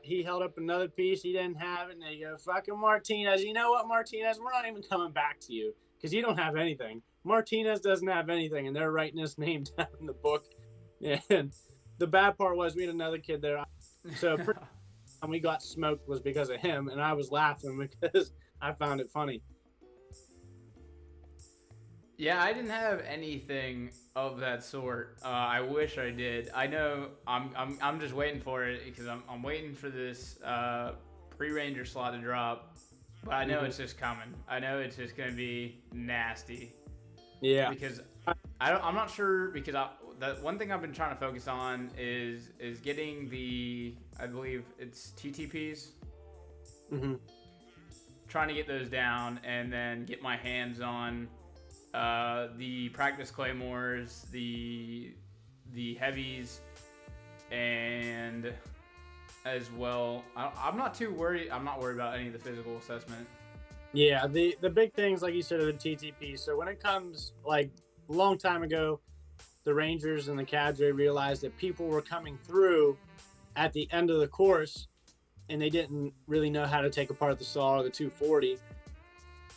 He held up another piece. He didn't have it. And they go, fucking Martinez. You know what, Martinez? We're not even coming back to you because you don't have anything. Martinez doesn't have anything, and they're writing his name down in the book. And the bad part was we had another kid there. So and we got smoked was because of him, and I was laughing because I found it funny. Yeah, I didn't have anything of that sort. I wish I did. I know I'm just waiting for it because I'm waiting for this pre-ranger slot to drop, but I know it's just coming. I know it's just gonna be nasty. Yeah. Because I'm not sure because the one thing I've been trying to focus on is getting I believe it's TTPs. Mm-hmm. Trying to get those down and then get my hands on the practice claymores, the heavies, and as well, I'm not too worried. I'm not worried about any of the physical assessment. Yeah, the big things, like you said, are the TTP. So when it comes, like a long time ago, the Rangers and the cadre realized that people were coming through at the end of the course, and they didn't really know how to take apart the saw or the 240.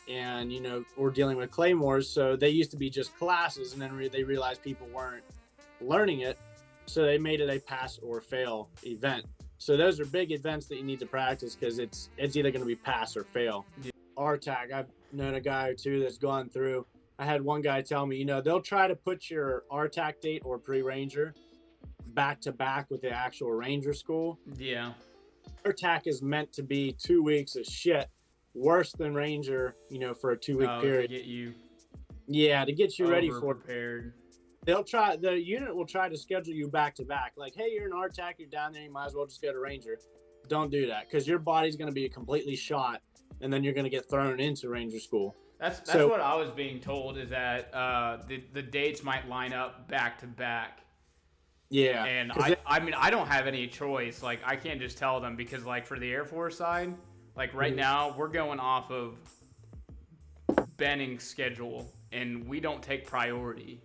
And, we're dealing with claymores. So they used to be just classes, and then they realized people weren't learning it. So they made it a pass or fail event. So those are big events that you need to practice because it's either going to be pass or fail. Yeah. RTAC, I've known a guy or two that's gone through. I had one guy tell me, they'll try to put your RTAC date or pre-ranger back to back with the actual ranger school. Yeah. RTAC is meant to be 2 weeks of shit. Worse than ranger, for a 2 week period. To get you. Yeah, to get you ready for prepared. The unit will try to schedule you back to back. Like, hey, you're an RTAC, you're down there, you might as well just go to ranger. Don't do that because your body's going to be completely shot, and then you're going to get thrown into ranger school. That's what I was being told is that the dates might line up back to back. Yeah, and I don't have any choice. Like, I can't just tell them because, like, for the Air Force side. Like right now, we're going off of Benning's schedule, and we don't take priority.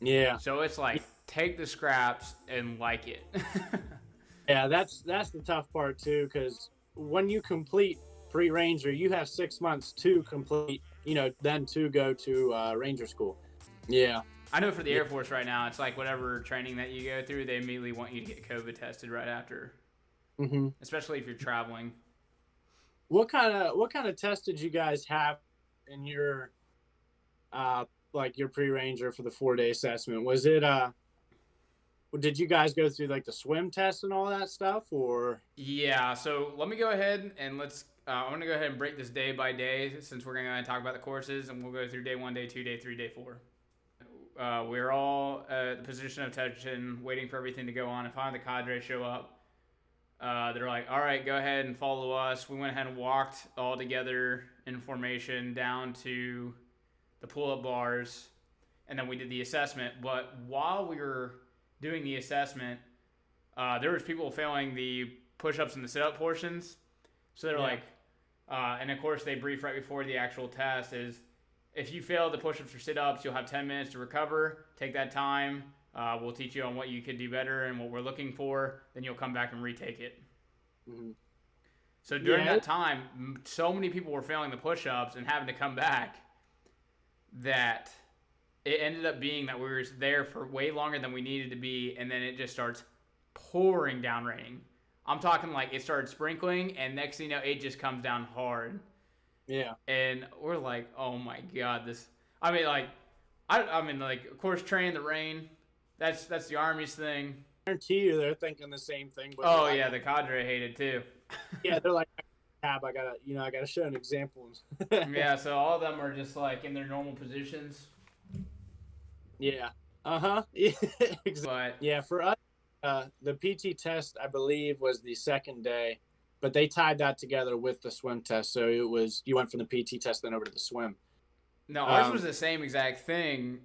Yeah. So it's like take the scraps and like it. Yeah, that's the tough part too, because when you complete pre-ranger, you have 6 months to complete. Then to go to ranger school. Yeah. I know for the Air Force right now, it's like whatever training that you go through, they immediately want you to get COVID tested right after. Mm-hmm. Especially if you're traveling. What kind of test did you guys have in your your pre-ranger for the 4-day assessment? Was it did you guys go through like the swim test and all that stuff, or? Yeah, so let me go ahead and I'm going to go ahead and break this day by day since we're going to talk about the courses, and we'll go through day 1, day 2, day 3, day 4. We're all at the position of attention, waiting for everything to go on. And finally the cadre show up. They're like, all right, go ahead and follow us. We went ahead and walked all together in formation down to the pull-up bars, and then we did the assessment. But while we were doing the assessment, there was people failing the push-ups and the sit-up portions. So they're like, and of course they brief right before the actual test is, if you fail the push-ups or sit-ups, you'll have 10 minutes to recover. Take that time. We'll teach you on what you could do better and what we're looking for. Then you'll come back and retake it. Mm-hmm. So during that time, so many people were failing the push-ups and having to come back that it ended up being that we were there for way longer than we needed to be, and then it just starts pouring down raining. I'm talking like it started sprinkling, and next thing you know, it just comes down hard. Yeah. And we're like, oh my God, this. I mean, of course, train in the rain. That's the Army's thing. I guarantee you they're thinking the same thing. But oh yeah, the cadre hated too. Yeah, they're like, I gotta show an example. Yeah, so all of them are just like in their normal positions. Yeah. Yeah, exactly. But yeah, for us, the PT test I believe was the second day, but they tied that together with the swim test. So it was you went from the PT test then over to the swim. No, ours was the same exact thing.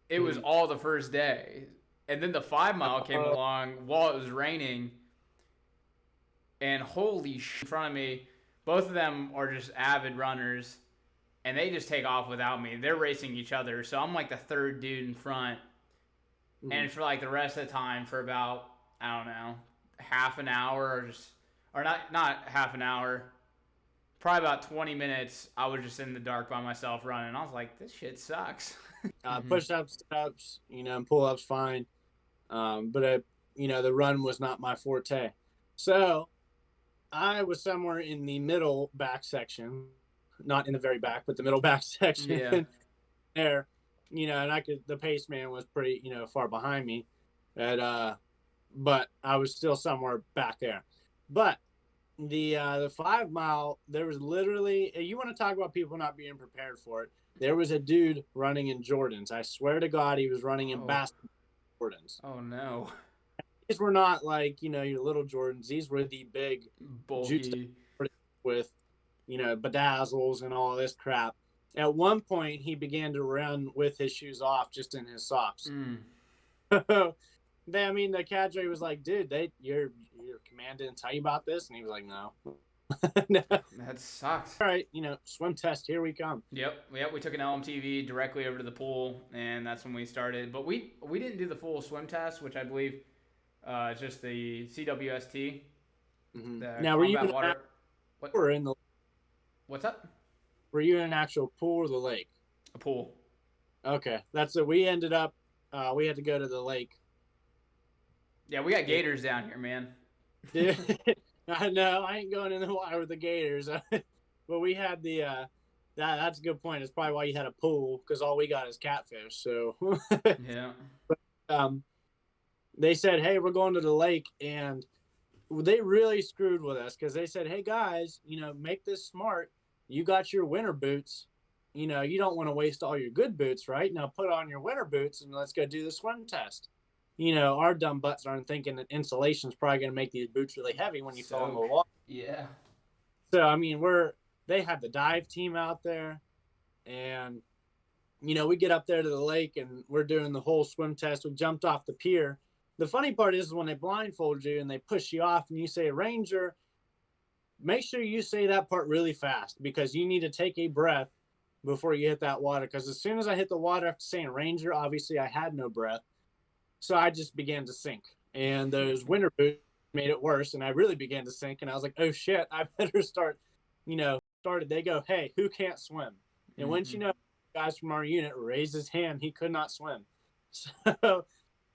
It was all the first day. And then the 5 mile came along while it was raining. And holy shit, in front of me, both of them are just avid runners. And they just take off without me. They're racing each other. So I'm like the third dude in front. And for like the rest of the time, for about, I don't know, half an hour, or not half an hour, probably about 20 minutes. I was just in the dark by myself running. I was like, this shit sucks. Push-ups, sit-ups, and pull-ups fine. But the run was not my forte. So I was somewhere in the middle back section, not in the very back, but the middle back section Yeah. there. And the pace man was pretty, far behind me, but I was still somewhere back there. But the 5 mile, there was literally, you want to talk about people not being prepared for it. There was a dude running in Jordans. I swear to God, he was running in basketball Jordans. Oh no. These were not like, your little Jordans. These were the big, bulky with, bedazzles and all this crap. At one point, he began to run with his shoes off, just in his socks. The cadre was like, dude, your command didn't tell you about this? And he was like, no. No. That sucks. All right, swim test, here we come. Yep. We took an LMTV directly over to the pool, and that's when we started. But we didn't do the full swim test, which I believe is just the CWST. Mm-hmm. Now, were you in the? What's up? Were you in an actual pool or the lake? A pool. Okay, that's it. We ended up. We had to go to the lake. Yeah, we got gators down here, man. Yeah. I know. I ain't going in the water with the gators. But we had the. That's a good point. It's probably why you had a pool, because all we got is catfish. So. Yeah. But, they said, hey, we're going to the lake, and they really screwed with us, because they said, hey guys, make this smart. You got your winter boots. You don't want to waste all your good boots, right? Now put on your winter boots and let's go do the swim test. Our dumb butts aren't thinking that insulation is probably going to make these boots really heavy when you fall in the water. Yeah. So, they had the dive team out there, and, we get up there to the lake and we're doing the whole swim test. We jumped off the pier. The funny part is when they blindfold you and they push you off and you say Ranger, make sure you say that part really fast, because you need to take a breath before you hit that water. Because as soon as I hit the water after saying Ranger, obviously I had no breath. So I just began to sink. And those winter boots made it worse. And I really began to sink. And I was like, oh shit, I better start, they go, hey, who can't swim? And once guys from our unit raised his hand, he could not swim. So,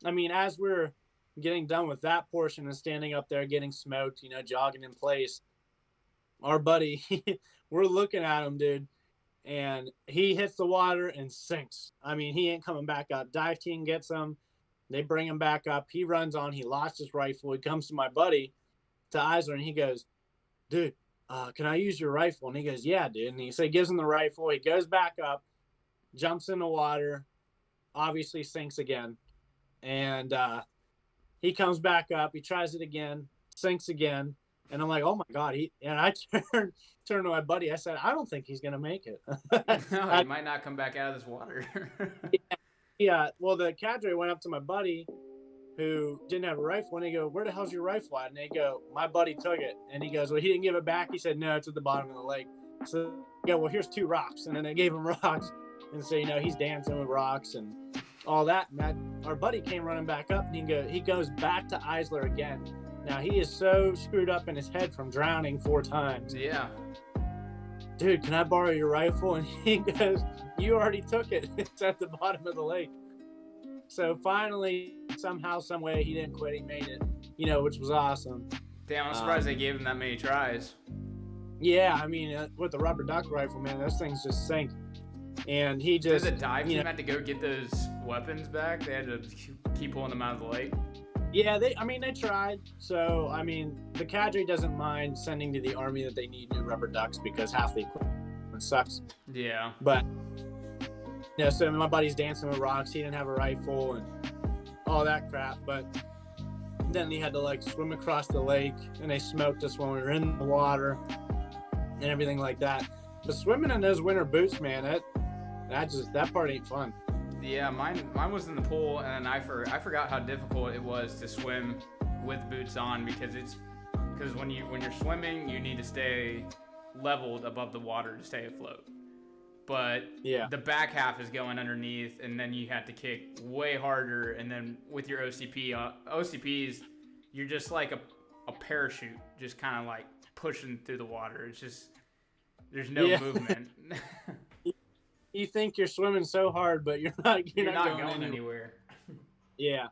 as we're getting done with that portion and standing up there getting smoked, jogging in place, our buddy, we're looking at him, dude, and he hits the water and sinks. He ain't coming back up. Dive team gets him. They bring him back up. He runs on. He lost his rifle. He comes to my buddy, to Eisler, and he goes, dude, can I use your rifle? And he goes, yeah, dude. And he gives him the rifle. He goes back up, jumps in the water, obviously sinks again. And he comes back up. He tries it again, sinks again. And I'm like, oh, my God. And I turned to my buddy. I said, I don't think he's going to make it. No, he might not come back out of this water. Yeah. Well, the cadre went up to my buddy who didn't have a rifle, and they go, where the hell's your rifle at? And they go, my buddy took it. And he goes, well, he didn't give it back. He said, no, it's at the bottom of the lake. So they go, well, here's 2 rocks. And then they gave him rocks. And so, he's dancing with rocks and all that. And our buddy came running back up, and he goes back to Eisler again. Now, he is so screwed up in his head from drowning 4 times. Yeah. Dude, can I borrow your rifle? And he goes, you already took it. It's at the bottom of the lake. So finally, somehow, some way, he didn't quit. He made it, which was awesome. Damn, I'm surprised they gave him that many tries. Yeah, with the rubber duck rifle, man, those things just sink. And he just... Did the dive team had to go get those weapons back? They had to keep pulling them out of the lake? Yeah, they tried. So, the cadre doesn't mind sending to the Army that they need new rubber ducks, because half the equipment sucks. Yeah. But, so my buddy's dancing with rocks. He didn't have a rifle and all that crap. But then he had to, swim across the lake, and they smoked us when we were in the water and everything like that. But swimming in those winter boots, man, that part ain't fun. Yeah, mine was in the pool, and I forgot how difficult it was to swim with boots on, because when you're swimming, you need to stay leveled above the water to stay afloat. But yeah, the back half is going underneath, and then you have to kick way harder, and then with your OCPs, you're just like a parachute, just kind of like pushing through the water. It's just there's no movement. You think you're swimming so hard, but you're not. You're not going anywhere. Yeah,